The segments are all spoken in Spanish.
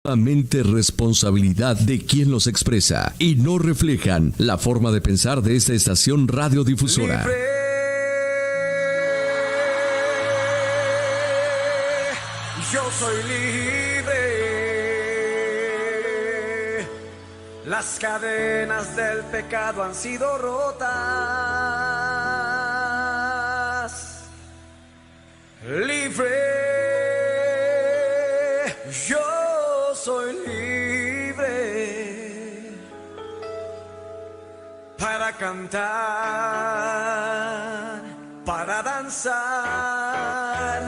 Responsabilidad de quien los expresa y no reflejan la forma de pensar de esta estación radiodifusora. Libre, yo soy libre. Las cadenas del pecado han sido rotas. Libre, yo soy libre para cantar, para danzar,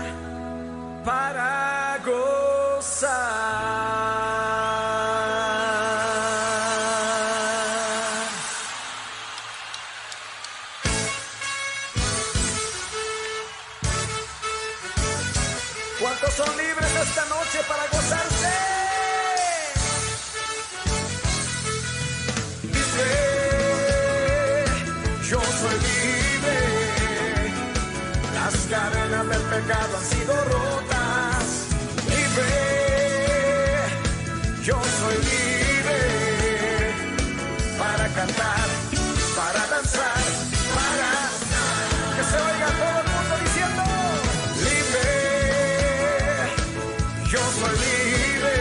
para gozar. ¿Cuántos son libres esta noche para gozarse? Yo soy libre, las cadenas del pecado han sido rotas. Libre, yo soy libre para cantar, para danzar, para que se oiga todo el mundo diciendo: libre, yo soy libre,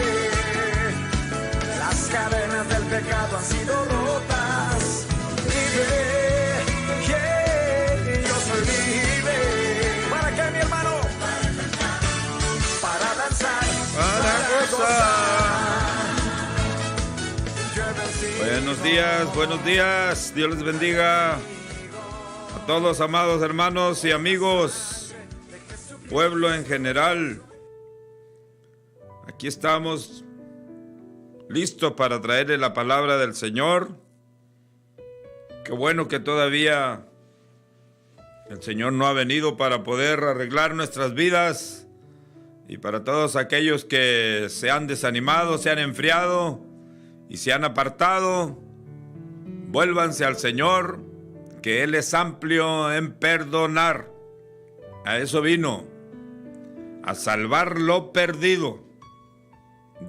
las cadenas del pecado han sido rotas. Libre. Buenos días, Dios les bendiga a todos, amados hermanos y amigos, pueblo en general. Aquí estamos listos para traerle la palabra del Señor. Qué bueno que todavía el Señor no ha venido para poder arreglar nuestras vidas, y para todos aquellos que se han desanimado, se han enfriado y se han apartado, vuélvanse al Señor, que Él es amplio en perdonar. A eso vino, a salvar lo perdido,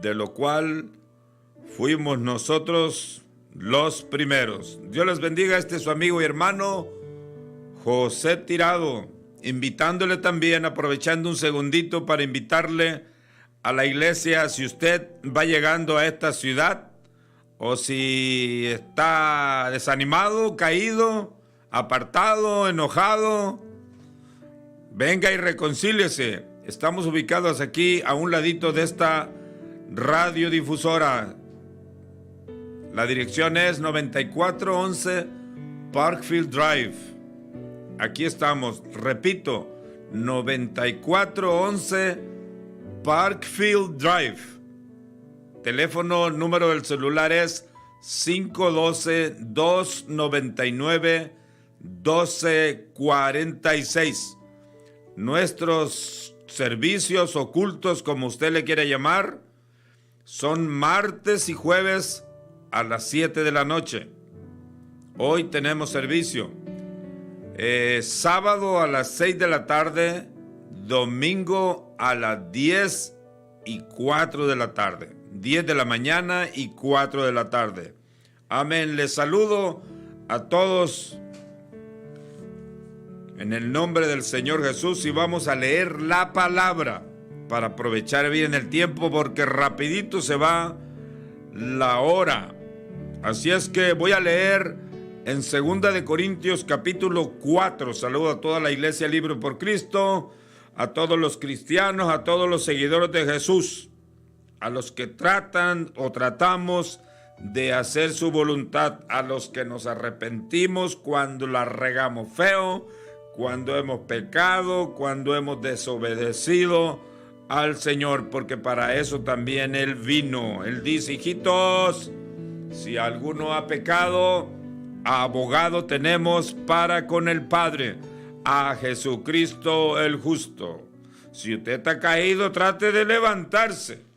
de lo cual fuimos nosotros los primeros. Dios les bendiga. Este es su amigo y hermano José Tirado, invitándole también, aprovechando un segundito para invitarle a la iglesia. Si usted va llegando a esta ciudad, o si está desanimado, caído, apartado, enojado, venga y reconcíliese. Estamos ubicados aquí a un ladito de esta radiodifusora. La dirección es 9411 Parkfield Drive. Aquí estamos, repito, 9411 Parkfield Drive. Teléfono, número del celular es 512-299-1246. Nuestros servicios ocultos, como usted le quiere llamar, son martes y jueves a las 7 de la noche. Hoy tenemos servicio. Sábado a las 6 de la tarde, domingo a las 10 y 4 de la tarde. 10 de la mañana y 4 de la tarde. Amén. Les saludo a todos en el nombre del Señor Jesús, y vamos a leer la palabra para aprovechar bien el tiempo, porque rapidito se va la hora. Así es que voy a leer en 2 de Corintios capítulo 4. Saludo a toda la iglesia Libre por Cristo, a todos los cristianos, a todos los seguidores de Jesús, a los que tratan o tratamos de hacer su voluntad, a los que nos arrepentimos cuando la regamos feo, cuando hemos pecado, cuando hemos desobedecido al Señor, porque para eso también Él vino. Él dice: hijitos, si alguno ha pecado, abogado tenemos para con el Padre, a Jesucristo el justo. Si usted está caído, trate de levantarse.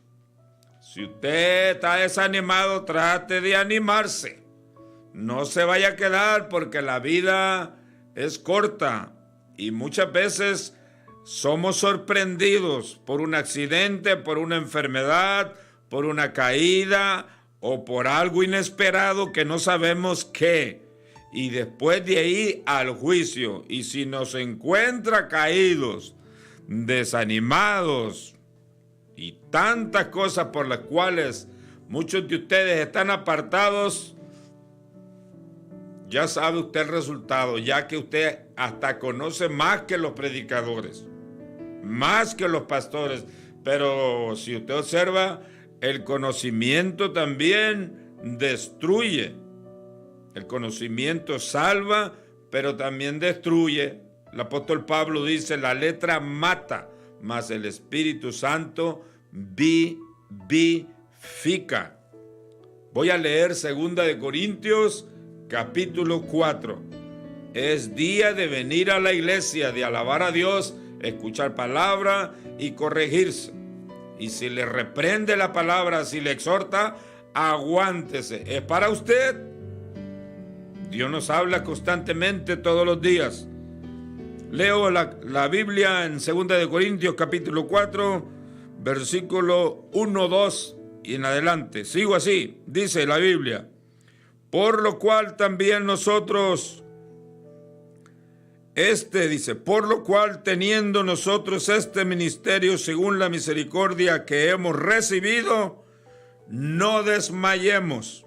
Si usted está desanimado, trate de animarse. No se vaya a quedar, porque la vida es corta y muchas veces somos sorprendidos por un accidente, por una enfermedad, por una caída o por algo inesperado que no sabemos qué. Y después de ahí al juicio. Y si nos encuentra caídos, desanimados y tantas cosas por las cuales muchos de ustedes están apartados, ya sabe usted el resultado, ya que usted hasta conoce más que los predicadores, más que los pastores. Pero si usted observa, el conocimiento también destruye. El conocimiento salva, pero también destruye. El apóstol Pablo dice, la letra mata, mas el Espíritu Santo vivifica. Voy a leer 2 Corintios, capítulo 4. Es día de venir a la iglesia, de alabar a Dios, escuchar palabra y corregirse. Y si le reprende la palabra, si le exhorta, aguántese. Es para usted. Dios nos habla constantemente todos los días. Leo la Biblia en 2 Corintios capítulo 4, versículo 1, 2 y en adelante. Sigo así, dice la Biblia. Por lo cual también nosotros, por lo cual teniendo nosotros este ministerio según la misericordia que hemos recibido, no desmayemos.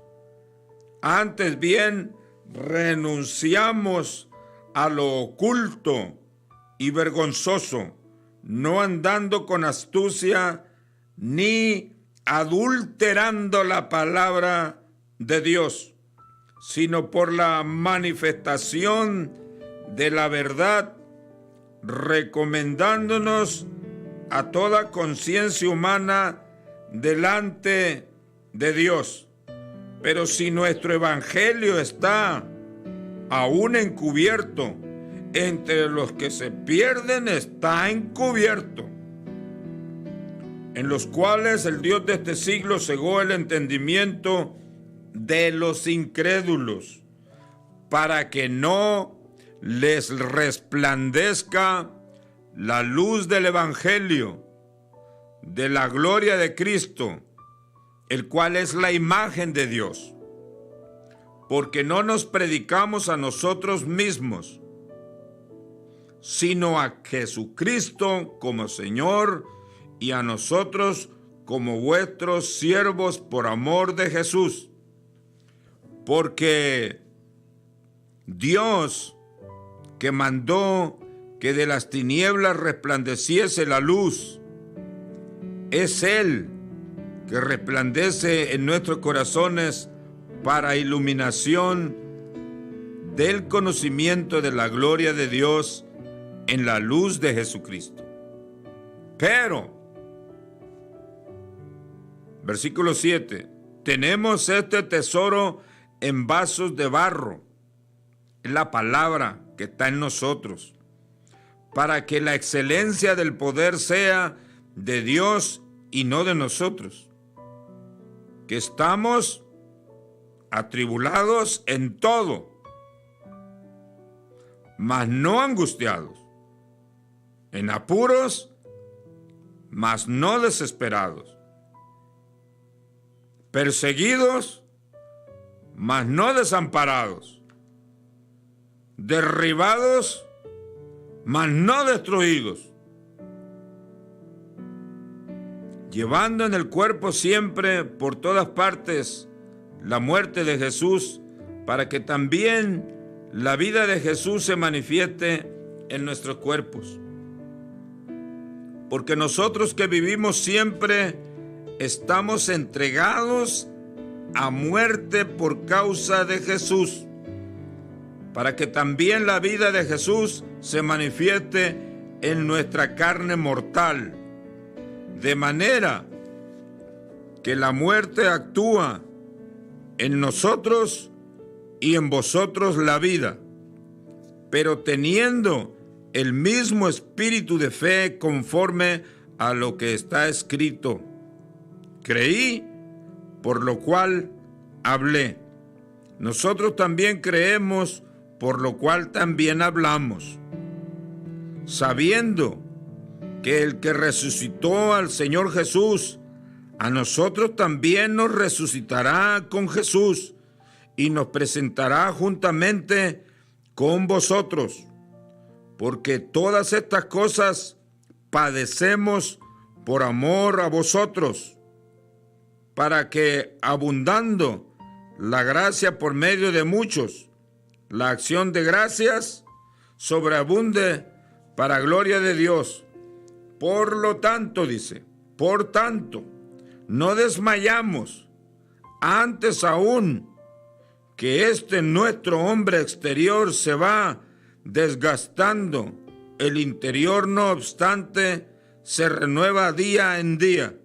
Antes bien, renunciamos a lo oculto y vergonzoso, no andando con astucia ni adulterando la palabra de Dios, sino por la manifestación de la verdad, recomendándonos a toda conciencia humana delante de Dios. Pero si nuestro evangelio está aún encubierto, entre los que se pierden está encubierto, en los cuales el Dios de este siglo cegó el entendimiento de los incrédulos, para que no les resplandezca la luz del evangelio de la gloria de Cristo, el cual es la imagen de Dios. Porque no nos predicamos a nosotros mismos, sino a Jesucristo como Señor y a nosotros como vuestros siervos por amor de Jesús. Porque Dios, que mandó que de las tinieblas resplandeciese la luz, es Él que resplandece en nuestros corazones para iluminación del conocimiento de la gloria de Dios en la luz de Jesucristo. Pero, versículo 7, tenemos este tesoro en vasos de barro, es la palabra que está en nosotros, para que la excelencia del poder sea de Dios y no de nosotros, que estamos atribulados en todo, mas no angustiados, en apuros, mas no desesperados, perseguidos, mas no desamparados, derribados, mas no destruidos, llevando en el cuerpo siempre por todas partes la muerte de Jesús, para que también la vida de Jesús se manifieste en nuestros cuerpos. Porque nosotros que vivimos siempre estamos entregados a muerte por causa de Jesús, para que también la vida de Jesús se manifieste en nuestra carne mortal, de manera que la muerte actúa en nosotros y en vosotros la vida, pero teniendo el mismo espíritu de fe conforme a lo que está escrito. Creí, por lo cual hablé. Nosotros también creemos, por lo cual también hablamos, sabiendo que el que resucitó al Señor Jesús, a nosotros también nos resucitará con Jesús y nos presentará juntamente con vosotros. Porque todas estas cosas padecemos por amor a vosotros, para que, abundando la gracia por medio de muchos, la acción de gracias sobreabunde para gloria de Dios. Por lo tanto, dice, por tanto, no desmayamos, antes aún que nuestro hombre exterior se va desgastando, el interior no obstante se renueva día en día.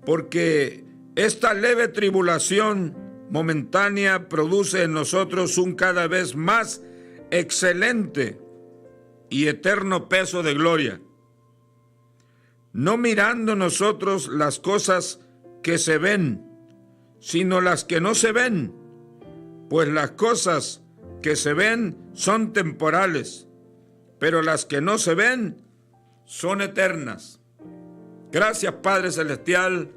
Porque esta leve tribulación momentánea produce en nosotros un cada vez más excelente y eterno peso de gloria, no mirando nosotros las cosas que se ven, sino las que no se ven, pues las cosas que se ven son temporales, pero las que no se ven son eternas. Gracias, Padre Celestial,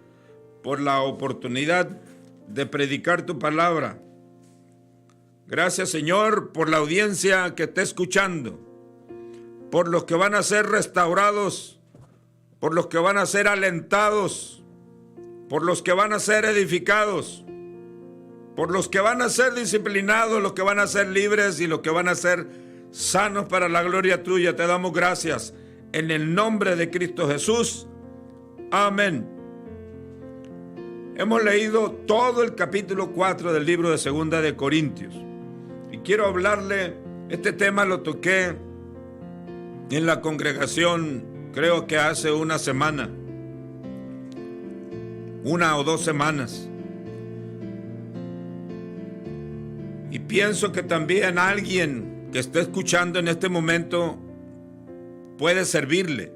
por la oportunidad de predicar tu palabra. Gracias, Señor, por la audiencia que está escuchando, por los que van a ser restaurados, por los que van a ser alentados, por los que van a ser edificados, por los que van a ser disciplinados, los que van a ser libres y los que van a ser sanos para la gloria tuya. Te damos gracias en el nombre de Cristo Jesús. Amén. Hemos leído todo el capítulo 4 del libro de Segunda de Corintios. Y quiero hablarle, este tema lo toqué en la congregación, creo que hace una semana, 1 o 2 semanas. Y pienso que también alguien que esté escuchando en este momento puede servirle.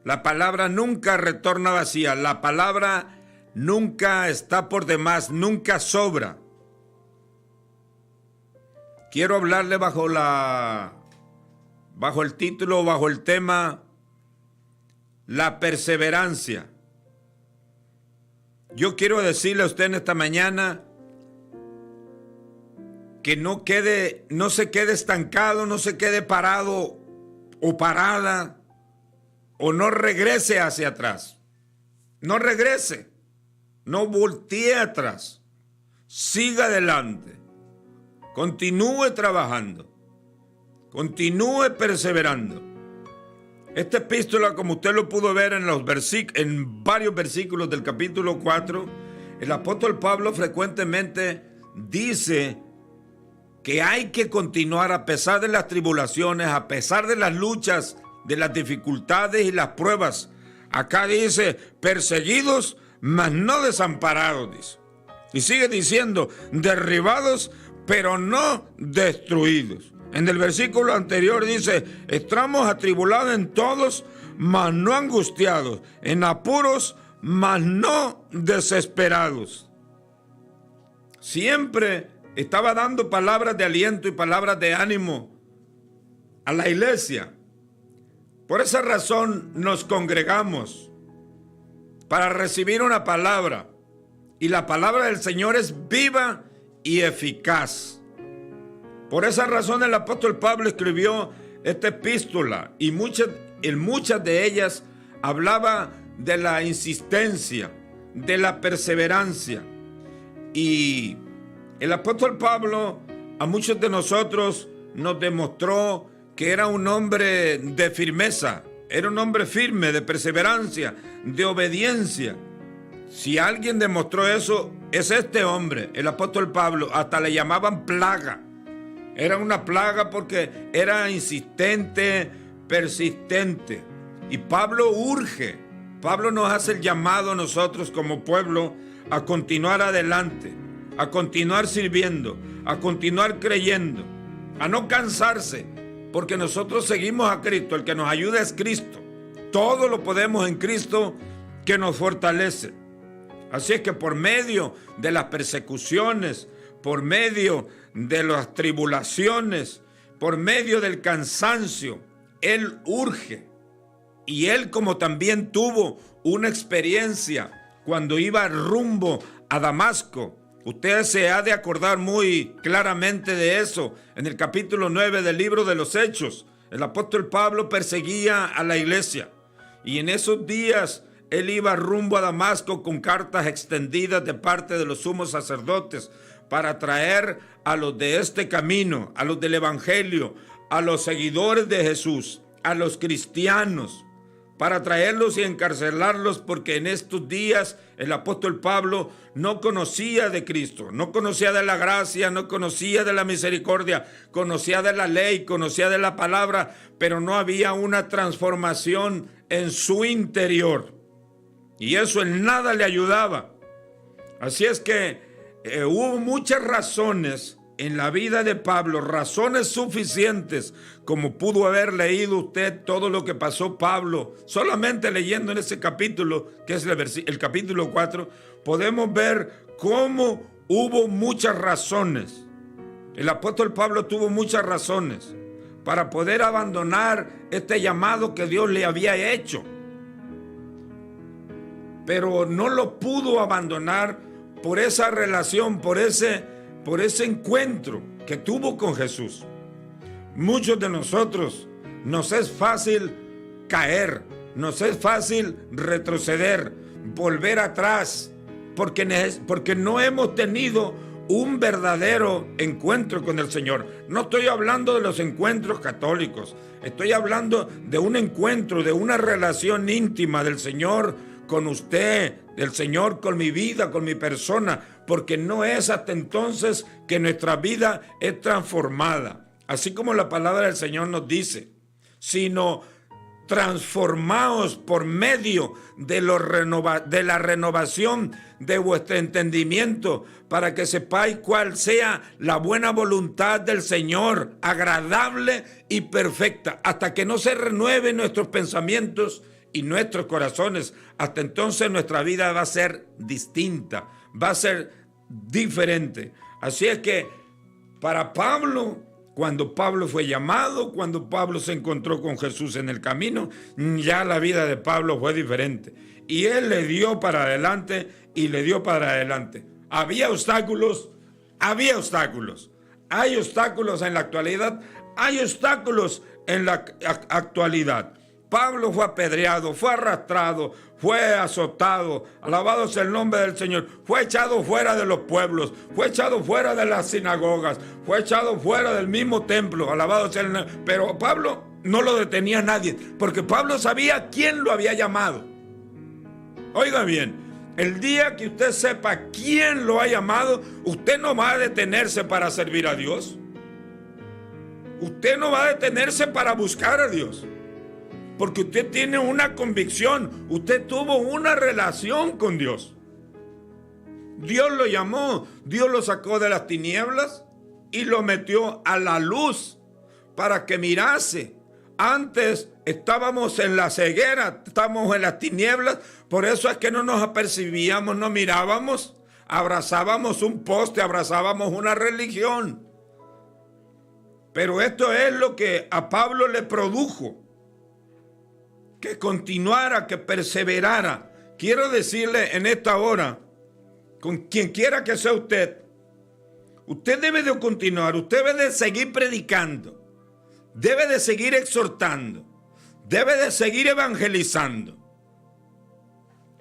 La palabra nunca retorna vacía, la palabra nunca está por demás, nunca sobra. Quiero hablarle bajo el título, bajo el tema, la perseverancia. Yo quiero decirle a usted en esta mañana que no se quede estancado, no se quede parado o parada, o no regrese hacia atrás. No regrese, no voltee atrás. Siga adelante. Continúe trabajando. Continúe perseverando. Esta epístola, como usted lo pudo ver en varios versículos del capítulo 4, el apóstol Pablo frecuentemente dice que hay que continuar a pesar de las tribulaciones, a pesar de las luchas, de las dificultades y las pruebas. Acá dice, perseguidos, mas no desamparados, dice. Y sigue diciendo, derribados, pero no destruidos. En el versículo anterior dice, estamos atribulados en todos, mas no angustiados, en apuros, mas no desesperados. Siempre estaba dando palabras de aliento y palabras de ánimo a la iglesia. Por esa razón nos congregamos para recibir una palabra. Y la palabra del Señor es viva y eficaz. Por esa razón el apóstol Pablo escribió esta epístola y en muchas de ellas hablaba de la insistencia, de la perseverancia. Y el apóstol Pablo a muchos de nosotros nos demostró que era un hombre de firmeza, era un hombre firme, de perseverancia, de obediencia. Si alguien demostró eso, es este hombre, el apóstol Pablo. Hasta le llamaban plaga. Era una plaga porque era insistente, persistente. Y Pablo urge, Pablo nos hace el llamado a nosotros como pueblo a continuar adelante, a continuar sirviendo, a continuar creyendo, a no cansarse, porque nosotros seguimos a Cristo. El que nos ayuda es Cristo. Todo lo podemos en Cristo que nos fortalece. Así es que por medio de las persecuciones, por medio de las tribulaciones, por medio del cansancio, Él urge Y él, como también tuvo una experiencia cuando iba rumbo a Damasco, usted se ha de acordar muy claramente de eso. En el capítulo 9 del libro de los Hechos, el apóstol Pablo perseguía a la iglesia. Y en esos días él iba rumbo a Damasco con cartas extendidas de parte de los sumos sacerdotes para traer a los de este camino, a los del evangelio, a los seguidores de Jesús, a los cristianos, para traerlos y encarcelarlos, porque en estos días el apóstol Pablo no conocía de Cristo, no conocía de la gracia, no conocía de la misericordia, conocía de la ley, conocía de la palabra, pero no había una transformación en su interior. Y eso en nada le ayudaba. Así es que hubo muchas razones en la vida de Pablo, razones suficientes, como pudo haber leído usted todo lo que pasó Pablo. Solamente leyendo en ese capítulo, que es el capítulo 4, podemos ver cómo hubo muchas razones. El apóstol Pablo tuvo muchas razones para poder abandonar este llamado que Dios le había hecho. Pero no lo pudo abandonar por esa relación, por ese encuentro que tuvo con Jesús. Muchos de nosotros nos es fácil caer, nos es fácil retroceder, volver atrás, porque no hemos tenido un verdadero encuentro con el Señor. No estoy hablando de los encuentros católicos, estoy hablando de un encuentro, de una relación íntima del Señor con usted, del Señor con mi vida, con mi persona, porque no es hasta entonces que nuestra vida es transformada, así como la palabra del Señor nos dice, sino transformaos por medio de la renovación de vuestro entendimiento, para que sepáis cuál sea la buena voluntad del Señor, agradable y perfecta, hasta que no se renueven nuestros pensamientos y nuestros corazones. Hasta entonces nuestra vida va a ser distinta, va a ser diferente. Así es que para Pablo, cuando Pablo fue llamado, cuando Pablo se encontró con Jesús en el camino, ya la vida de Pablo fue diferente. Y él le dio para adelante y le dio para adelante. Había obstáculos, había obstáculos. Hay obstáculos en la actualidad, hay obstáculos en la actualidad. Pablo fue apedreado, fue arrastrado, fue azotado, alabado sea el nombre del Señor, fue echado fuera de los pueblos, fue echado fuera de las sinagogas, fue echado fuera del mismo templo, alabado sea el nombre. Pero Pablo no lo detenía nadie, porque Pablo sabía quién lo había llamado. Oiga bien, el día que usted sepa quién lo ha llamado, usted no va a detenerse para servir a Dios. Usted no va a detenerse para buscar a Dios. Porque usted tiene una convicción, usted tuvo una relación con Dios. Dios lo llamó, Dios lo sacó de las tinieblas y lo metió a la luz para que mirase. Antes estábamos en la ceguera, estábamos en las tinieblas, por eso es que no nos apercibíamos, no mirábamos, abrazábamos un poste, abrazábamos una religión. Pero esto es lo que a Pablo le produjo, que continuara, que perseverara. Quiero decirle en esta hora, con quien quiera que sea usted debe de continuar, usted debe de seguir predicando, debe de seguir exhortando, debe de seguir evangelizando.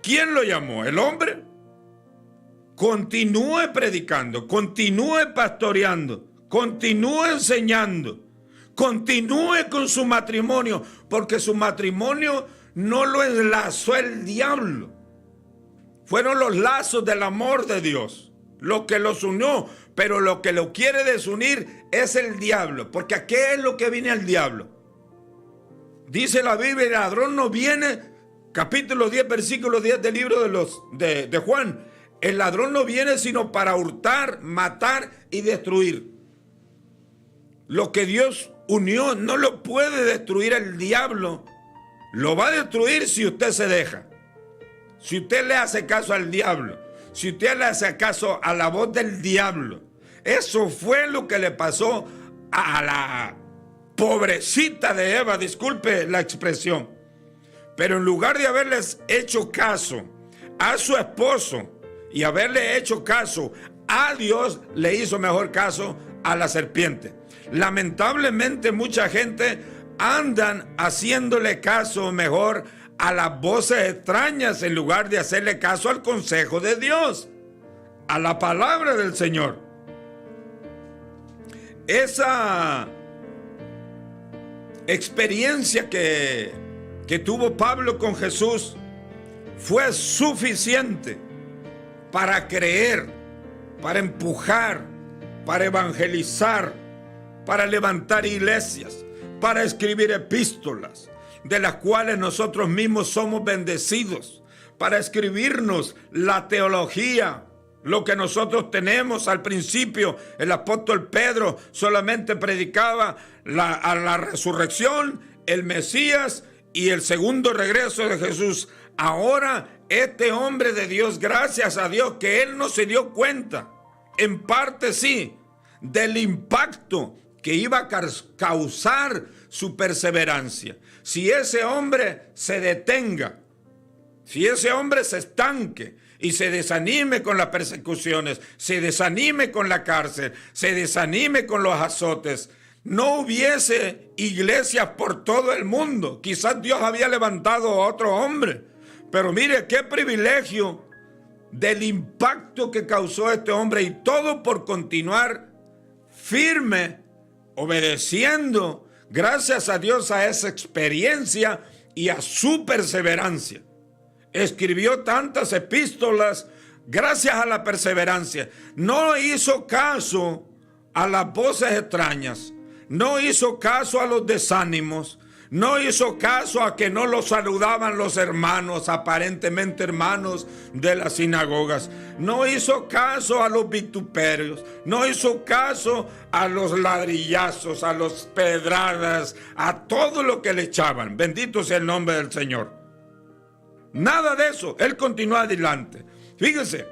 ¿Quién lo llamó? ¿El hombre? Continúe predicando, continúe pastoreando, continúe enseñando. Continúe con su matrimonio, porque su matrimonio no lo enlazó el diablo. Fueron los lazos del amor de Dios lo que los unió, pero lo que lo quiere desunir es el diablo, porque ¿a qué es lo que viene el diablo? Dice la Biblia, el ladrón no viene, capítulo 10, versículo 10 del libro de Juan, el ladrón no viene sino para hurtar, matar y destruir. Lo que Dios unió no lo puede destruir el diablo. Lo va a destruir si usted se deja. Si usted le hace caso al diablo. Si usted le hace caso a la voz del diablo. Eso fue lo que le pasó a la pobrecita de Eva. Disculpe la expresión. Pero en lugar de haberles hecho caso a su esposo y haberle hecho caso a Dios, le hizo mejor caso a la serpiente. Lamentablemente mucha gente andan haciéndole caso mejor a las voces extrañas en lugar de hacerle caso al consejo de Dios, a la palabra del Señor. Esa experiencia que tuvo Pablo con Jesús fue suficiente para creer, para empujar, para evangelizar, para levantar iglesias, para escribir epístolas, de las cuales nosotros mismos somos bendecidos, para escribirnos la teología, lo que nosotros tenemos. Al principio el apóstol Pedro solamente predicaba a la resurrección, el Mesías y el segundo regreso de Jesús. Ahora este hombre de Dios, gracias a Dios que él no se dio cuenta, en parte sí, del impacto que iba a causar su perseverancia. Si ese hombre se detenga, si ese hombre se estanque y se desanime con las persecuciones, se desanime con la cárcel, se desanime con los azotes, no hubiese iglesias por todo el mundo. Quizás Dios había levantado a otro hombre, pero mire qué privilegio del impacto que causó este hombre, y todo por continuar firme, obedeciendo, gracias a Dios, a esa experiencia y a su perseverancia. Escribió tantas epístolas gracias a la perseverancia. No hizo caso a las voces extrañas, no hizo caso a los desánimos, no hizo caso a que no lo saludaban los hermanos, aparentemente hermanos de las sinagogas. No hizo caso a los vituperios, no hizo caso a los ladrillazos, a las pedradas, a todo lo que le echaban. Bendito sea el nombre del Señor. Nada de eso, él continuó adelante. Fíjese,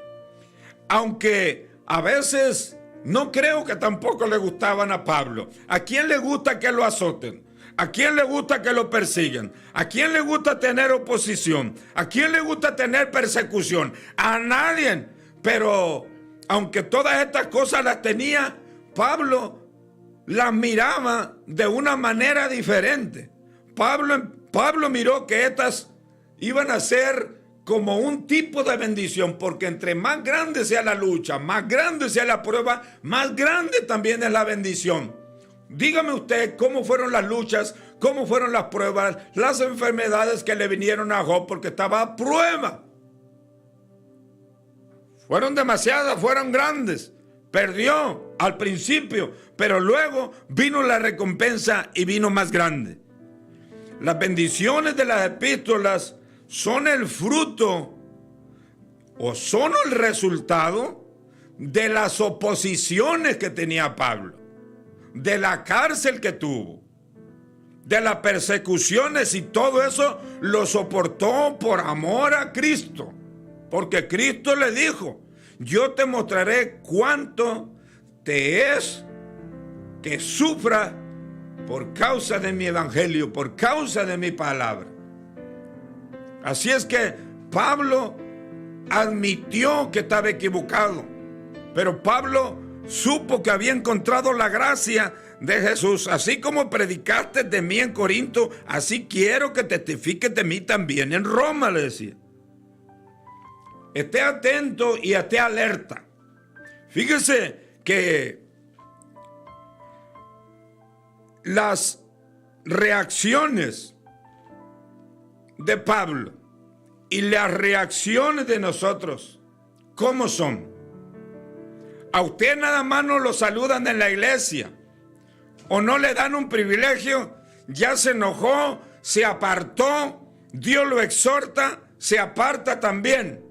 aunque a veces no creo que tampoco le gustaban a Pablo. ¿A quién le gusta que lo azoten? ¿A quién le gusta que lo persigan? ¿A quién le gusta tener oposición? ¿A quién le gusta tener persecución? A nadie. Pero aunque todas estas cosas las tenía, Pablo las miraba de una manera diferente. Pablo miró que estas iban a ser como un tipo de bendición, porque entre más grande sea la lucha, más grande sea la prueba, más grande también es la bendición. Dígame usted cómo fueron las luchas, cómo fueron las pruebas, las enfermedades que le vinieron a Job, porque estaba a prueba. Fueron demasiadas, fueron grandes. Perdió al principio, pero luego vino la recompensa y vino más grande. Las bendiciones de las epístolas son el fruto o son el resultado de las oposiciones que tenía Pablo, de la cárcel que tuvo, de las persecuciones, y todo eso lo soportó por amor a Cristo, porque Cristo le dijo: yo te mostraré cuánto te es que sufra por causa de mi evangelio, por causa de mi palabra. Así es que Pablo admitió que estaba equivocado, pero Pablo supo que había encontrado la gracia de Jesús. Así como predicaste de mí en Corinto, así quiero que testifiques de mí también en Roma, le decía. Esté atento y esté alerta. Fíjese que las reacciones de Pablo y las reacciones de nosotros, ¿cómo son? A usted nada más no lo saludan en la iglesia o no le dan un privilegio, ya se enojó, se apartó, Dios lo exhorta, se aparta también,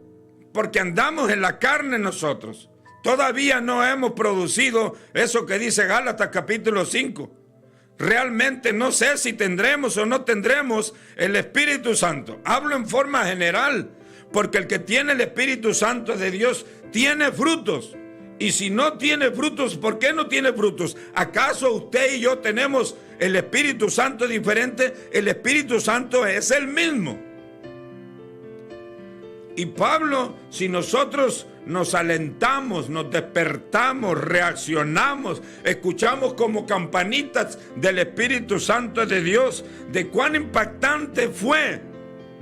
porque andamos en la carne nosotros. Todavía no hemos producido eso que dice Gálatas capítulo 5. Realmente no sé si tendremos o no tendremos el Espíritu Santo. Hablo en forma general, porque el que tiene el Espíritu Santo de Dios tiene frutos. Y si no tiene frutos, ¿por qué no tiene frutos? ¿Acaso usted y yo tenemos el Espíritu Santo es diferente, el Espíritu Santo es el mismo. Y Pablo, si nosotros nos alentamos, nos despertamos, reaccionamos, escuchamos como campanitas del Espíritu Santo de Dios, de cuán impactante fue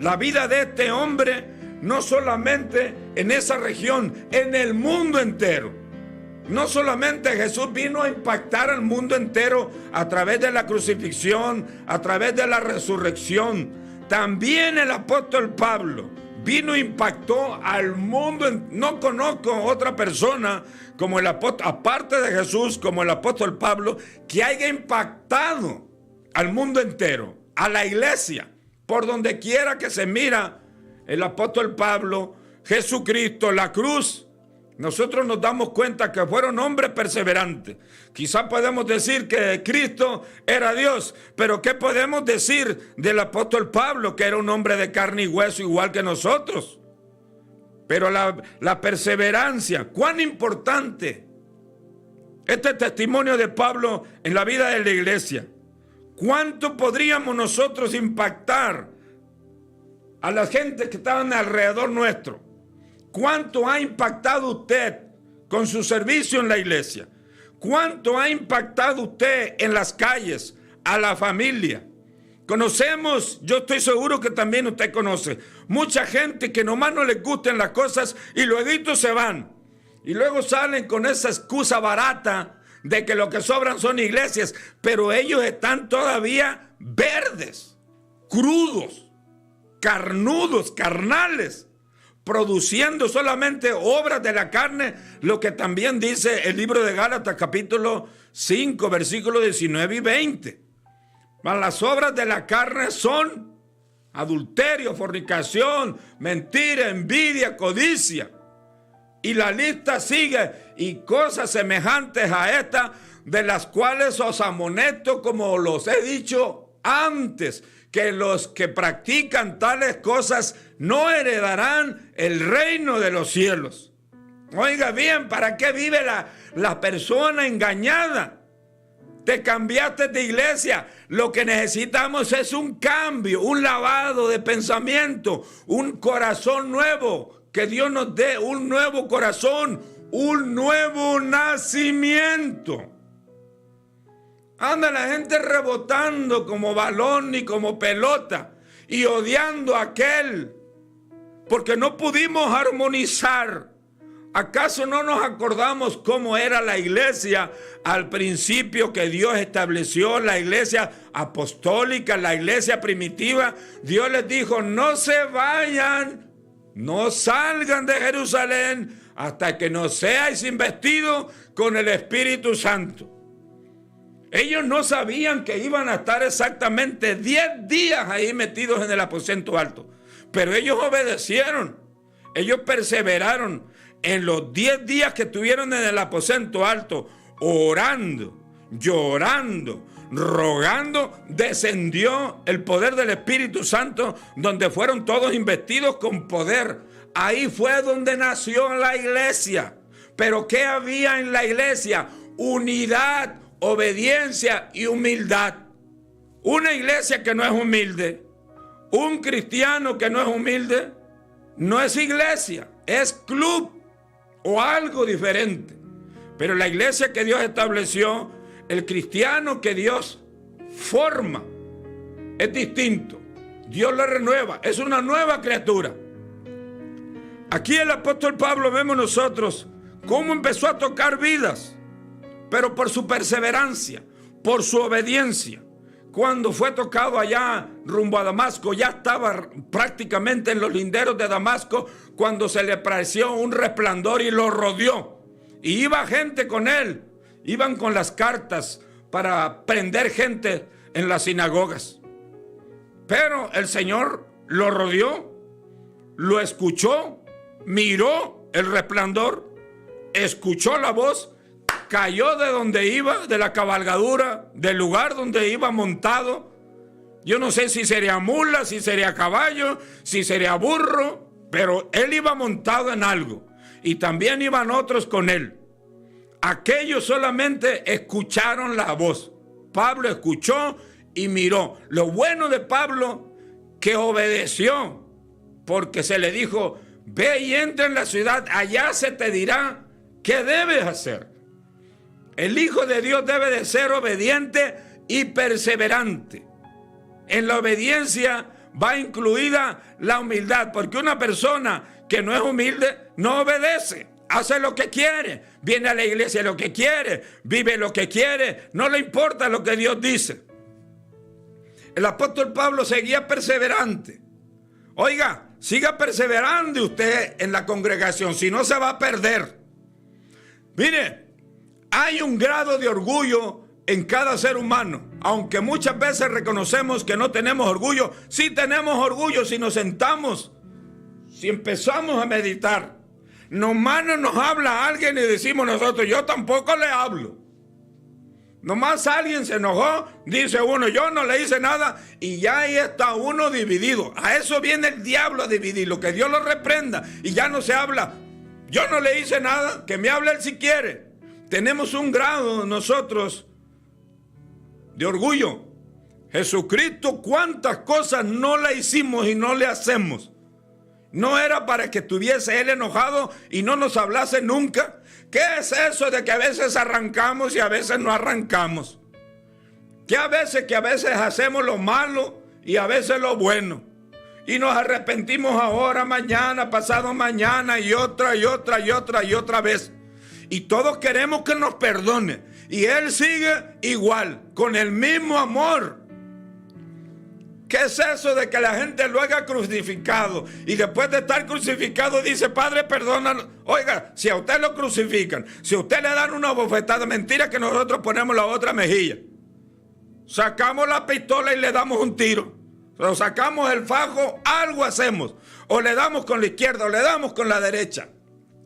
la vida de este hombre, no solamente en esa región, en el mundo entero. No solamente Jesús vino a impactar al mundo entero a través de la crucifixión, a través de la resurrección, también el apóstol Pablo vino e impactó al mundo. No conozco otra persona como el apóstol, aparte de Jesús, como el apóstol Pablo, que haya impactado al mundo entero, a la iglesia, por donde quiera que se mira el apóstol Pablo, Jesucristo, la cruz. Nosotros nos damos cuenta que fueron hombres perseverantes. Quizás podemos decir que Cristo era Dios, pero ¿qué podemos decir del apóstol Pablo, que era un hombre de carne y hueso igual que nosotros? Pero la perseverancia, cuán importante este testimonio de Pablo en la vida de la iglesia. ¿Cuánto podríamos nosotros impactar a la gente que estaban alrededor nuestro? ¿Cuánto ha impactado usted con su servicio en la iglesia? ¿Cuánto ha impactado usted en las calles, a la familia? Conocemos, yo estoy seguro que también usted conoce, mucha gente que nomás no les gustan las cosas y luego se van. Y luego salen con esa excusa barata de que lo que sobran son iglesias, pero ellos están todavía verdes, crudos, carnudos, carnales, produciendo solamente obras de la carne, lo que también dice el libro de Gálatas capítulo 5, versículos 19 y 20. Mas las obras de la carne son adulterio, fornicación, mentira, envidia, codicia. Y la lista sigue, y cosas semejantes a esta, de las cuales os amonesto, como los he dicho antes, que los que practican tales cosas no heredarán el reino de los cielos. Oiga bien, ¿para qué vive la persona engañada? Te cambiaste de iglesia. Lo que necesitamos es un cambio, un lavado de pensamiento, un corazón nuevo. Que Dios nos dé un nuevo corazón, un nuevo nacimiento. Anda la gente rebotando como balón y como pelota y odiando a aquel porque no pudimos armonizar. ¿Acaso no nos acordamos cómo era la iglesia al principio que Dios estableció, la iglesia apostólica, la iglesia primitiva? Dios les dijo, no se vayan, no salgan de Jerusalén hasta que no seáis investidos con el Espíritu Santo. Ellos no sabían que iban a estar exactamente 10 días ahí metidos en el aposento alto. Pero ellos obedecieron. Ellos perseveraron. En los 10 días que estuvieron en el aposento alto, orando, llorando, rogando, descendió el poder del Espíritu Santo, donde fueron todos investidos con poder. Ahí fue donde nació la iglesia. Pero ¿qué había en la iglesia? Unidad, obediencia y humildad. Una iglesia que no es humilde, un cristiano que no es humilde, no es iglesia, es club o algo diferente. Pero la iglesia que Dios estableció, el cristiano que Dios forma, es distinto. Dios lo renueva, es una nueva criatura. Aquí el apóstol Pablo vemos nosotros cómo empezó a tocar vidas, pero por su perseverancia, por su obediencia. Cuando fue tocado allá rumbo a Damasco, ya estaba prácticamente en los linderos de Damasco, cuando se le apareció un resplandor y lo rodeó. Y iba gente con él, iban con las cartas para prender gente en las sinagogas. Pero el Señor lo rodeó, lo escuchó, miró el resplandor, escuchó la voz, cayó de donde iba, de la cabalgadura, del lugar donde iba montado. Yo no sé si sería mula, si sería caballo, si sería burro, pero él iba montado en algo. Y también iban otros con él. Aquellos solamente escucharon la voz. Pablo escuchó y miró. Lo bueno de Pablo, que obedeció, porque se le dijo, ve y entra en la ciudad, allá se te dirá qué debes hacer. El Hijo de Dios debe de ser obediente y perseverante. En la obediencia va incluida la humildad, porque una persona que no es humilde no obedece, hace lo que quiere, viene a la iglesia lo que quiere, vive lo que quiere, no le importa lo que Dios dice. El apóstol Pablo seguía perseverante. Oiga, siga perseverando usted en la congregación, si no se va a perder. Mire, hay un grado de orgullo en cada ser humano. Aunque muchas veces reconocemos que no tenemos orgullo, sí tenemos orgullo si nos sentamos, si empezamos a meditar. Nomás no nos habla alguien y decimos nosotros, yo tampoco le hablo. Nomás alguien se enojó, dice uno, yo no le hice nada, y ya ahí está uno dividido. A eso viene el diablo, a dividirlo, que Dios lo reprenda y ya no se habla. Yo no le hice nada, que me hable él si quiere. Tenemos un grado nosotros de orgullo. Jesucristo, cuántas cosas no le hicimos y no le hacemos. No era para que estuviese él enojado y no nos hablase nunca. ¿Qué es eso de que a veces arrancamos y a veces no arrancamos? Que a veces hacemos lo malo y a veces lo bueno. Y nos arrepentimos ahora, mañana, pasado mañana y otra vez. Y todos queremos que nos perdone. Y él sigue igual, con el mismo amor. ¿Qué es eso de que la gente lo haya crucificado y después de estar crucificado dice, Padre, perdónanos? Oiga, si a usted lo crucifican, si a usted le dan una bofetada, mentira que nosotros ponemos la otra mejilla. Sacamos la pistola y le damos un tiro. O sacamos el fajo, algo hacemos. O le damos con la izquierda o le damos con la derecha.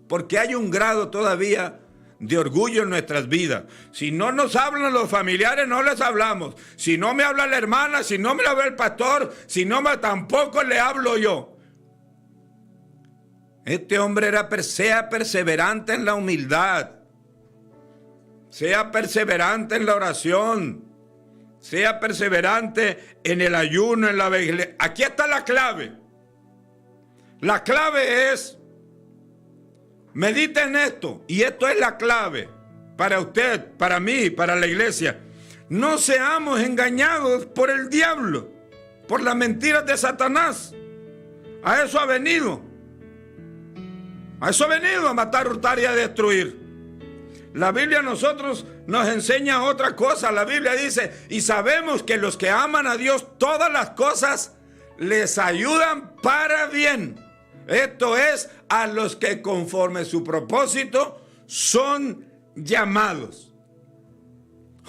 Porque hay un grado todavía de orgullo en nuestras vidas. Si no nos hablan los familiares, no les hablamos. Si no me habla la hermana, si no me habla el pastor, tampoco le hablo yo. Este hombre sea perseverante en la humildad. Sea perseverante en la oración. Sea perseverante en el ayuno, en la vigilia. Aquí está la clave. La clave es, medita en esto, y esto es la clave para usted, para mí, para la iglesia. No seamos engañados por el diablo, por las mentiras de Satanás. A eso ha venido. A eso ha venido, a matar, hurtar y a destruir. La Biblia a nosotros nos enseña otra cosa. La Biblia dice, y sabemos que los que aman a Dios, todas las cosas les ayudan para bien. Esto es, a los que conforme su propósito son llamados.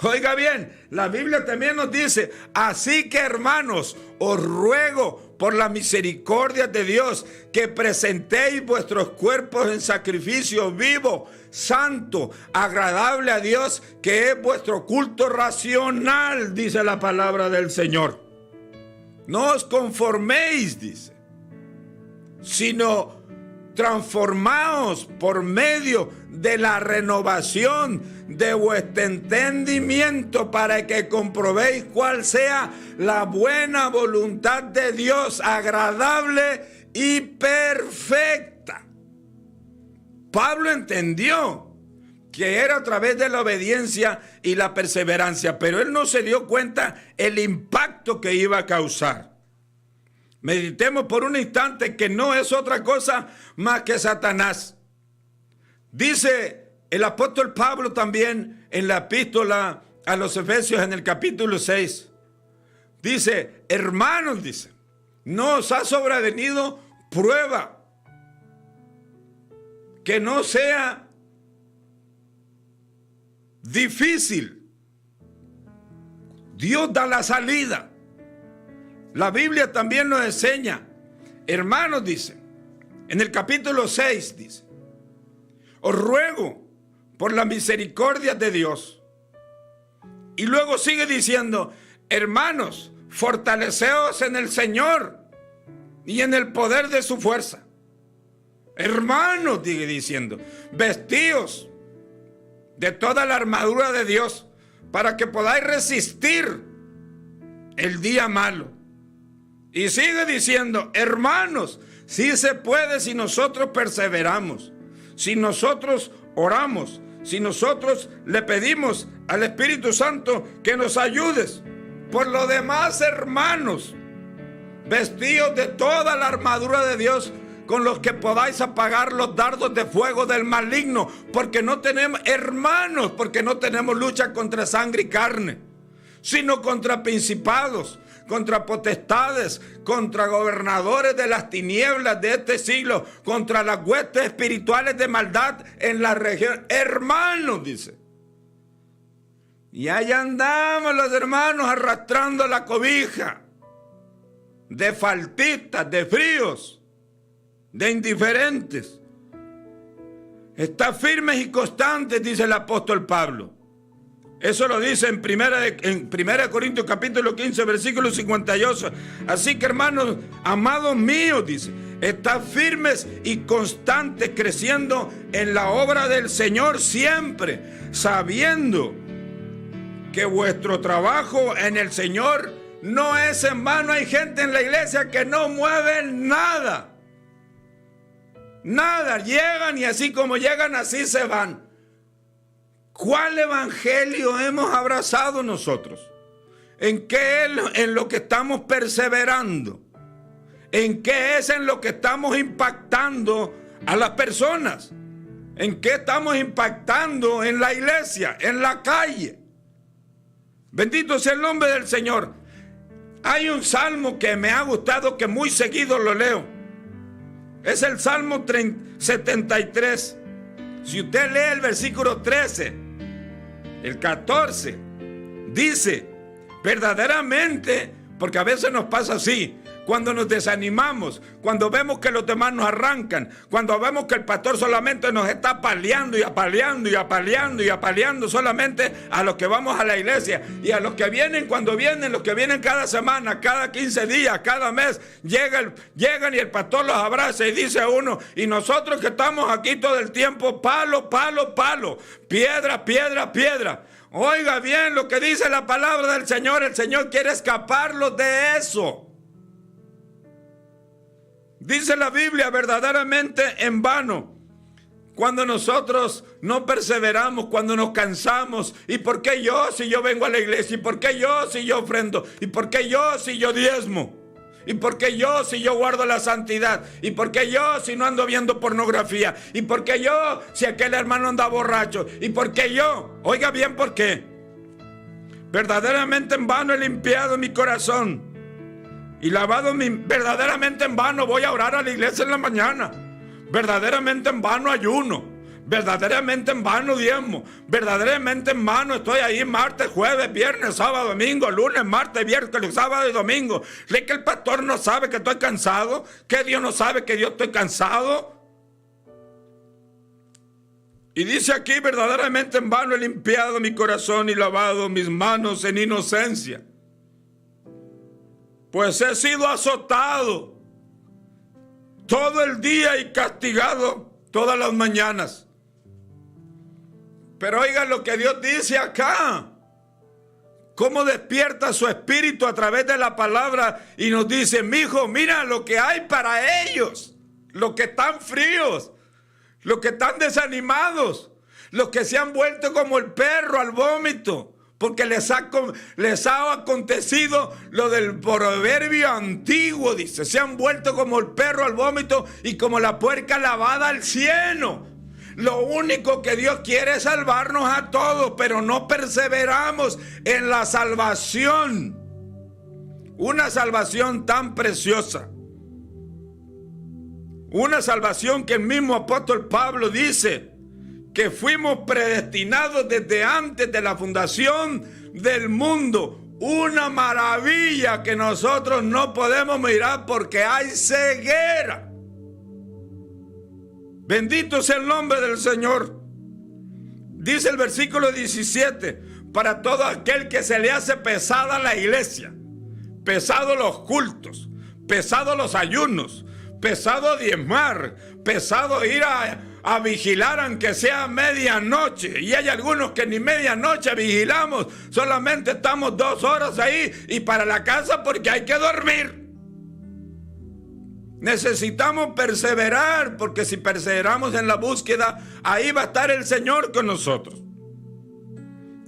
Oiga bien, la Biblia también nos dice, así que hermanos, os ruego por la misericordia de Dios que presentéis vuestros cuerpos en sacrificio vivo, santo, agradable a Dios, que es vuestro culto racional, dice la palabra del Señor. No os conforméis, dice, sino transformaos por medio de la renovación de vuestro entendimiento para que comprobéis cuál sea la buena voluntad de Dios, agradable y perfecta. Pablo entendió que era a través de la obediencia y la perseverancia, pero él no se dio cuenta el impacto que iba a causar. Meditemos por un instante que no es otra cosa más que Satanás. Dice el apóstol Pablo también en la epístola a los Efesios en el capítulo 6. Dice, hermanos, dice, no os ha sobrevenido prueba que no sea difícil. Dios da la salida. La Biblia también nos enseña, hermanos, dice, en el capítulo 6, dice, os ruego por la misericordia de Dios. Y luego sigue diciendo, hermanos, fortaleceos en el Señor y en el poder de su fuerza. Hermanos, sigue diciendo, vestíos de toda la armadura de Dios para que podáis resistir el día malo. Y sigue diciendo, hermanos, sí se puede si nosotros perseveramos, si nosotros oramos, si nosotros le pedimos al Espíritu Santo que nos ayudes. Por lo demás, hermanos, vestidos de toda la armadura de Dios, con los que podáis apagar los dardos de fuego del maligno, porque no tenemos, hermanos, porque no tenemos lucha contra sangre y carne, sino contra principados, contra potestades, contra gobernadores de las tinieblas de este siglo, contra las huestes espirituales de maldad en la región. Hermanos, dice. Y ahí andamos los hermanos arrastrando la cobija de faltitas, de fríos, de indiferentes. Está firmes y constantes, dice el apóstol Pablo. Eso lo dice en primera Corintios capítulo 15, versículo 58. Así que, hermanos, amados míos, dice, está firmes y constantes, creciendo en la obra del Señor siempre, sabiendo que vuestro trabajo en el Señor no es en vano. Hay gente en la iglesia que no mueve nada. Nada, llegan y así como llegan, así se van. ¿Cuál evangelio hemos abrazado nosotros? ¿En qué es en lo que estamos perseverando? ¿En qué es en lo que estamos impactando a las personas? ¿En qué estamos impactando en la iglesia, en la calle? Bendito sea el nombre del Señor. Hay un salmo que me ha gustado, que muy seguido lo leo. Es el Salmo 73. Si usted lee el versículo 13, el 14, dice, verdaderamente, porque a veces nos pasa así, cuando nos desanimamos, cuando vemos que los demás nos arrancan, cuando vemos que el pastor solamente nos está apaleando y apaleando y apaleando y apaleando solamente a los que vamos a la iglesia, y a los que vienen cuando vienen, los que vienen cada semana, cada 15 días, cada mes, llegan y el pastor los abraza y dice a uno, y nosotros que estamos aquí todo el tiempo, palo, palo, palo, piedra, piedra, piedra. Oiga bien lo que dice la palabra del Señor. El Señor quiere escaparlos de eso. Dice la Biblia, verdaderamente en vano, cuando nosotros no perseveramos, cuando nos cansamos. ¿Y por qué yo si yo vengo a la iglesia? ¿Y por qué yo si yo ofrendo? ¿Y por qué yo si yo diezmo? ¿Y por qué yo si yo guardo la santidad? ¿Y por qué yo si no ando viendo pornografía? ¿Y por qué yo si aquel hermano anda borracho? ¿Y por qué yo? Oiga bien, ¿por qué? Verdaderamente en vano he limpiado mi corazón y lavado verdaderamente en vano voy a orar a la iglesia en la mañana. Verdaderamente en vano ayuno. Verdaderamente en vano diezmo. Verdaderamente en vano estoy ahí martes, jueves, viernes, sábado, domingo, lunes, martes, viernes, sábado y domingo. ¿Cree que el pastor no sabe que estoy cansado? ¿Que Dios no sabe que yo estoy cansado? Y dice aquí, verdaderamente en vano he limpiado mi corazón y lavado mis manos en inocencia. Pues he sido azotado todo el día y castigado todas las mañanas. Pero oigan lo que Dios dice acá. Cómo despierta su espíritu a través de la palabra y nos dice, mijo, mira lo que hay para ellos. Los que están fríos, los que están desanimados, los que se han vuelto como el perro al vómito. Porque les ha acontecido lo del proverbio antiguo, dice. Se han vuelto como el perro al vómito y como la puerca lavada al cieno. Lo único que Dios quiere es salvarnos a todos, pero no perseveramos en la salvación. Una salvación tan preciosa. Una salvación que el mismo apóstol Pablo dice que fuimos predestinados desde antes de la fundación del mundo. Una maravilla que nosotros no podemos mirar porque hay ceguera. Bendito sea el nombre del Señor. Dice el versículo 17, para todo aquel que se le hace pesada la iglesia, pesado los cultos, pesado los ayunos, pesado diezmar, pesado ir a a vigilar aunque sea medianoche. Y hay algunos que ni medianoche vigilamos, solamente estamos 2 horas ahí y para la casa porque hay que dormir. Necesitamos perseverar, porque si perseveramos en la búsqueda, ahí va a estar el Señor con nosotros.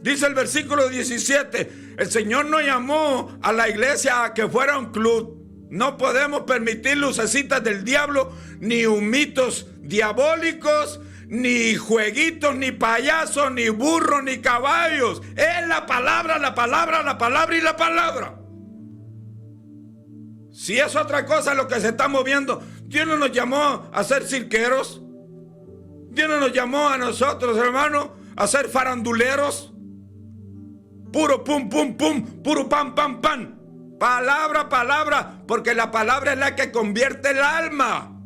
Dice el versículo 17, el Señor no llamó a la iglesia a que fuera un club. No podemos permitir lucecitas del diablo, ni humitos diabólicos, ni jueguitos, ni payasos, ni burros, ni caballos. Es la palabra, la palabra, la palabra y la palabra. Si es otra cosa lo que se está moviendo, Dios no nos llamó a ser cirqueros. Dios no nos llamó a nosotros, hermano, a ser faranduleros. Puro pum, pum, pum, puro pam, pam, pam. Palabra, palabra, porque la palabra es la que convierte el alma.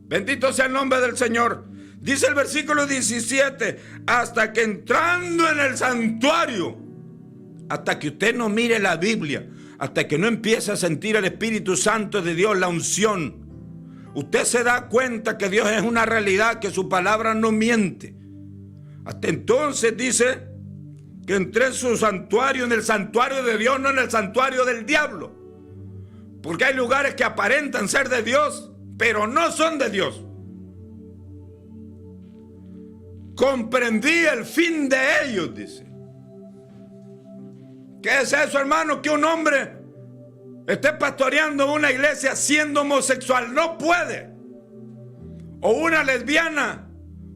Bendito sea el nombre del Señor. Dice el versículo 17, hasta que entrando en el santuario, hasta que usted no mire la Biblia, hasta que no empiece a sentir el Espíritu Santo de Dios, la unción, usted se da cuenta que Dios es una realidad, que su palabra no miente. Hasta entonces dice que entré en su santuario, en el santuario de Dios, no en el santuario del diablo. Porque hay lugares que aparentan ser de Dios, pero no son de Dios. Comprendí el fin de ellos, dice. ¿Qué es eso, hermano? Que un hombre esté pastoreando una iglesia siendo homosexual. No puede. O una lesbiana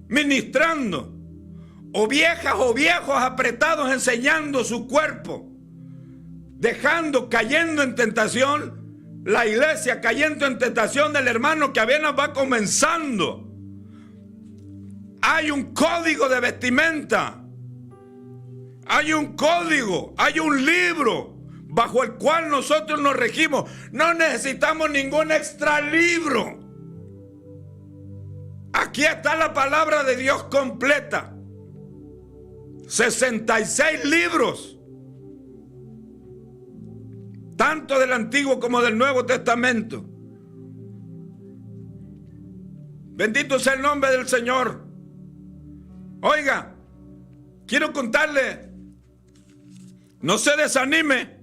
ministrando. O viejas o viejos apretados enseñando su cuerpo. Dejando, cayendo en tentación. La iglesia cayendo en tentación del hermano que apenas va comenzando. Hay un código de vestimenta. Hay un código, hay un libro bajo el cual nosotros nos regimos. No necesitamos ningún extra libro. Aquí está la palabra de Dios completa. 66 libros. Tanto del Antiguo como del Nuevo Testamento. Bendito sea el nombre del Señor. Oiga, quiero contarle. No se desanime.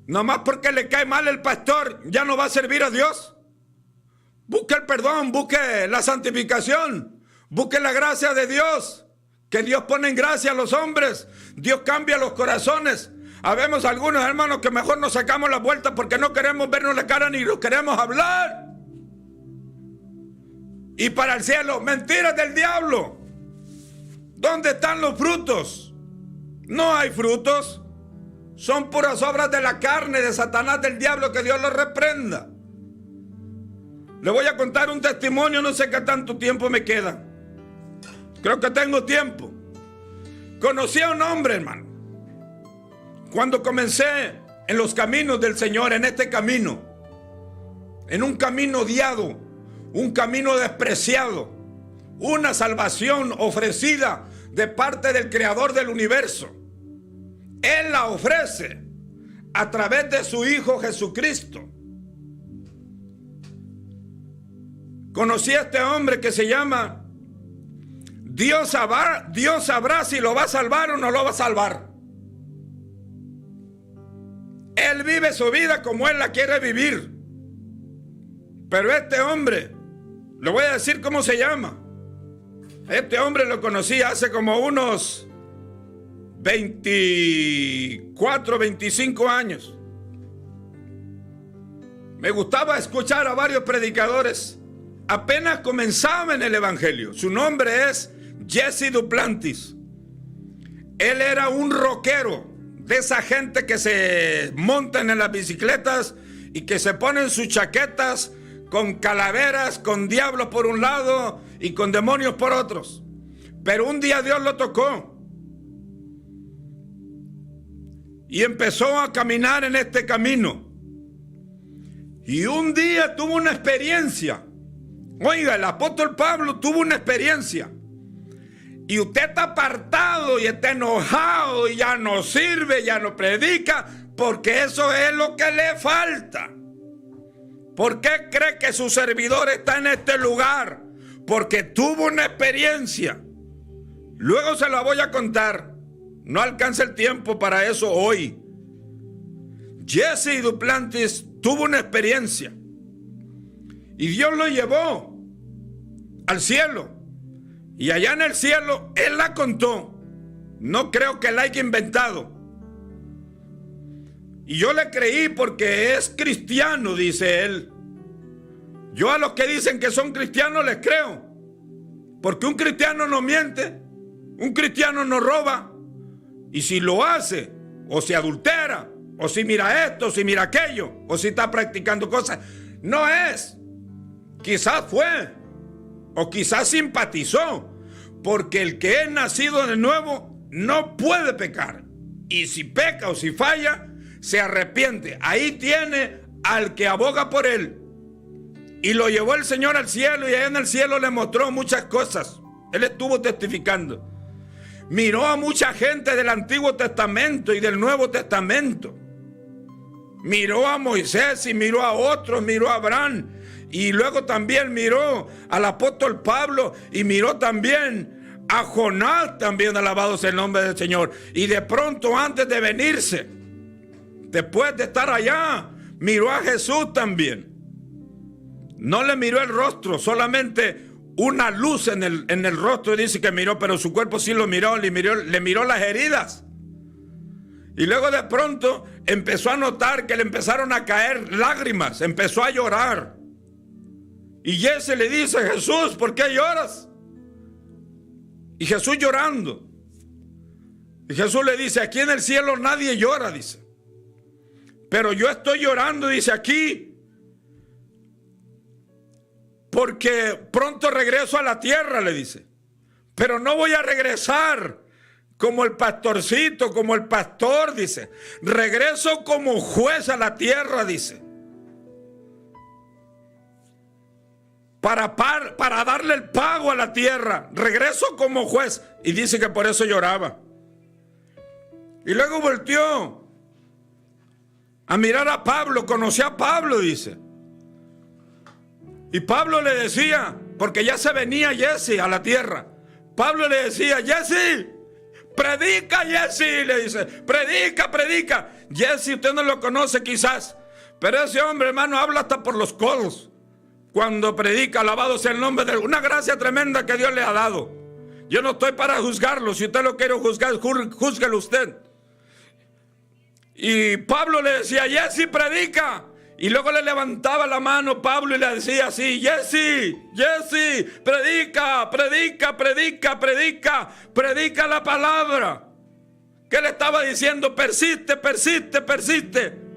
Nomás porque le cae mal el pastor, ya no va a servir a Dios. Busque el perdón, busque la santificación, busque la gracia de Dios. Que Dios pone en gracia a los hombres. Dios cambia los corazones. Habemos algunos hermanos que mejor nos sacamos la vuelta porque no queremos vernos la cara ni nos queremos hablar. Y para el cielo, mentiras del diablo. ¿Dónde están los frutos? No hay frutos. Son puras obras de la carne, de Satanás, del diablo, que Dios los reprenda. Le voy a contar un testimonio, no sé qué tanto tiempo me queda. Creo que tengo tiempo. Conocí a un hombre, hermano. Cuando comencé en los caminos del Señor, en este camino, en un camino odiado, un camino despreciado, una salvación ofrecida de parte del Creador del universo. Él la ofrece a través de su Hijo Jesucristo. Conocí a este hombre que se llama Dios sabrá si lo va a salvar o no lo va a salvar. Él vive su vida como él la quiere vivir. Pero este hombre, le voy a decir cómo se llama. Este hombre lo conocí hace como unos 24, 25 años. Me gustaba escuchar a varios predicadores. Apenas comenzaba en el evangelio. Su nombre es Jesse Duplantis. Él era un rockero, de esa gente que se montan en las bicicletas y que se ponen sus chaquetas con calaveras, con diablos por un lado y con demonios por otros. Pero un día Dios lo tocó y empezó a caminar en este camino. Y un día tuvo una experiencia. Oiga, el apóstol Pablo tuvo una experiencia. Y usted está apartado y está enojado y ya no sirve, ya no predica, porque eso es lo que le falta. ¿Por qué cree que su servidor está en este lugar? porque tuvo una experiencia. Luego se la voy a contar. No alcanza el tiempo para eso hoy. Jesse Duplantis tuvo una experiencia y Dios lo llevó al cielo, y allá en el cielo él la contó. No creo que la haya inventado, y yo le creí porque es cristiano, dice él. Yo a los que dicen que son cristianos les creo, porque un cristiano no miente, un cristiano no roba, y si lo hace, o si adultera, o si mira esto, o si mira aquello, o si está practicando cosas, no es. Quizás fue, o quizás simpatizó, porque el que es nacido de nuevo no puede pecar. Y si peca o si falla, se arrepiente. Ahí tiene al que aboga por él. Y lo llevó el Señor al cielo, y allá en el cielo le mostró muchas cosas. Él estuvo testificando. Miró a mucha gente del Antiguo Testamento y del Nuevo Testamento. Miró a Moisés y miró a otros, miró a Abraham. Y luego también miró al apóstol Pablo y miró también a Jonás, también, alabado sea el nombre del Señor. Y de pronto, antes de venirse, después de estar allá, miró a Jesús también. No le miró el rostro, solamente una luz en el rostro, dice que miró, pero su cuerpo sí lo miró, le miró las heridas. Y luego de pronto empezó a notar que le empezaron a caer lágrimas, empezó a llorar. Y Jesse le dice: Jesús, ¿por qué lloras? Y Jesús llorando. Y Jesús le dice: aquí en el cielo nadie llora, dice. Pero yo estoy llorando, dice, aquí, porque pronto regreso a la tierra, le dice. Pero no voy a regresar como el pastorcito, como el pastor, dice. Regreso como juez a la tierra, dice. Para darle el pago a la tierra. Regreso como juez. Y dice que por eso lloraba. Y luego volteó a mirar a Pablo. Conoció a Pablo, dice. Y Pablo le decía, porque ya se venía Jesse a la tierra. Pablo le decía: Jesse, predica, Jesse, le dice, predica. Jesse, usted no lo conoce quizás, pero ese hombre, hermano, habla hasta por los codos cuando predica. Alabado sea el nombre de Dios. Una gracia tremenda que Dios le ha dado. Yo no estoy para juzgarlo. Si usted lo quiere juzgar, júzguelo usted. Y Pablo le decía: Jesse, predica. Y luego le levantaba la mano Pablo y le decía así: Jesse, predica la palabra. ¿Qué le estaba diciendo? Persiste.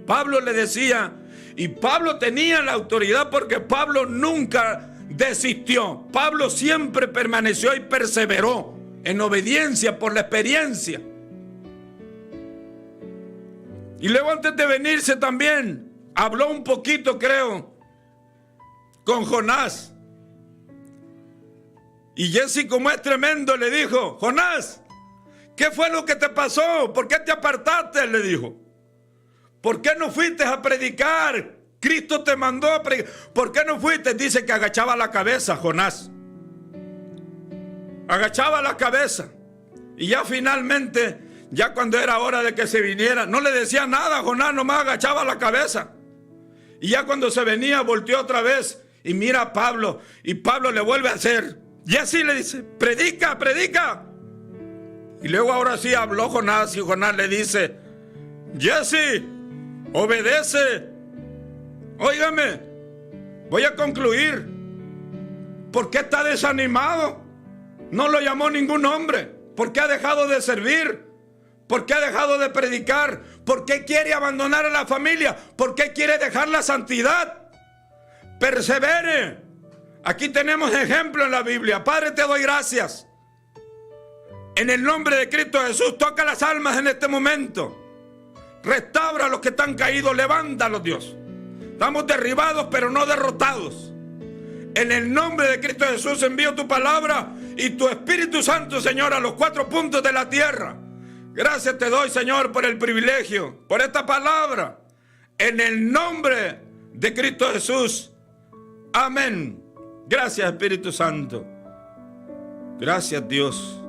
Pablo le decía, y Pablo tenía la autoridad porque Pablo nunca desistió. Pablo siempre permaneció y perseveró en obediencia por la experiencia. Y luego, antes de venirse también, habló un poquito, creo, con Jonás. Y Jesse, como es tremendo, le dijo: Jonás, ¿qué fue lo que te pasó? ¿Por qué te apartaste? Le dijo. ¿Por qué no fuiste a predicar? Cristo te mandó a predicar. ¿Por qué no fuiste? Dice que agachaba la cabeza, Jonás. Agachaba la cabeza. Y ya finalmente, ya cuando era hora de que se viniera, no le decía nada a Jonás, nomás agachaba la cabeza. Y ya cuando se venía, volteó otra vez y mira a Pablo. Y Pablo le vuelve a hacer. Y así le dice: predica. Y luego ahora sí habló Jonás. Y Jonás le dice: Jesse, obedece. Óigame, voy a concluir. ¿Por qué está desanimado? No lo llamó ningún hombre. ¿Por qué ha dejado de servir? ¿Por qué ha dejado de predicar? ¿Por qué quiere abandonar a la familia? ¿Por qué quiere dejar la santidad? Persevere. Aquí tenemos ejemplo en la Biblia. Padre, te doy gracias. En el nombre de Cristo Jesús, toca las almas en este momento. Restaura a los que están caídos, levántalos, Dios. Estamos derribados, pero no derrotados. En el nombre de Cristo Jesús envío tu palabra y tu Espíritu Santo, Señor, a los 4 puntos de la tierra. Gracias te doy, Señor, por el privilegio, por esta palabra. En el nombre de Cristo Jesús. Amén Gracias, Espíritu Santo. Gracias, Dios.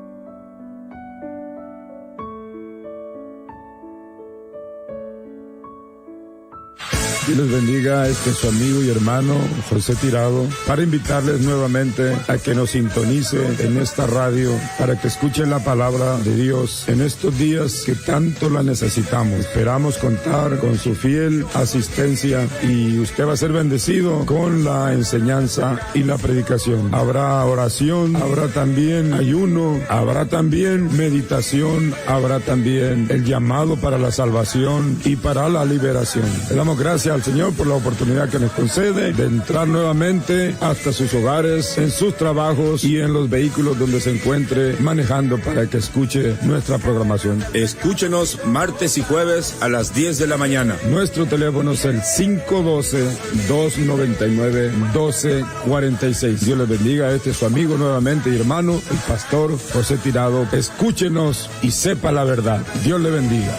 Dios les bendiga, este es su amigo y hermano José Tirado, para invitarles nuevamente a que nos sintonice en esta radio, para que escuchen la palabra de Dios en estos días que tanto la necesitamos. Esperamos contar con su fiel asistencia y usted va a ser bendecido con la enseñanza y la predicación. Habrá oración, habrá también ayuno, habrá también meditación, habrá también el llamado para la salvación y para la liberación. Le damos gracias al Señor por la oportunidad que nos concede de entrar nuevamente hasta sus hogares, en sus trabajos y en los vehículos donde se encuentre manejando, para que escuche nuestra programación. Escúchenos martes y jueves a las 10 de la mañana. Nuestro teléfono es el 512-299-1246. Dios les bendiga. Este es su amigo nuevamente y hermano, el pastor José Tirado. Escúchenos y sepa la verdad. Dios le bendiga.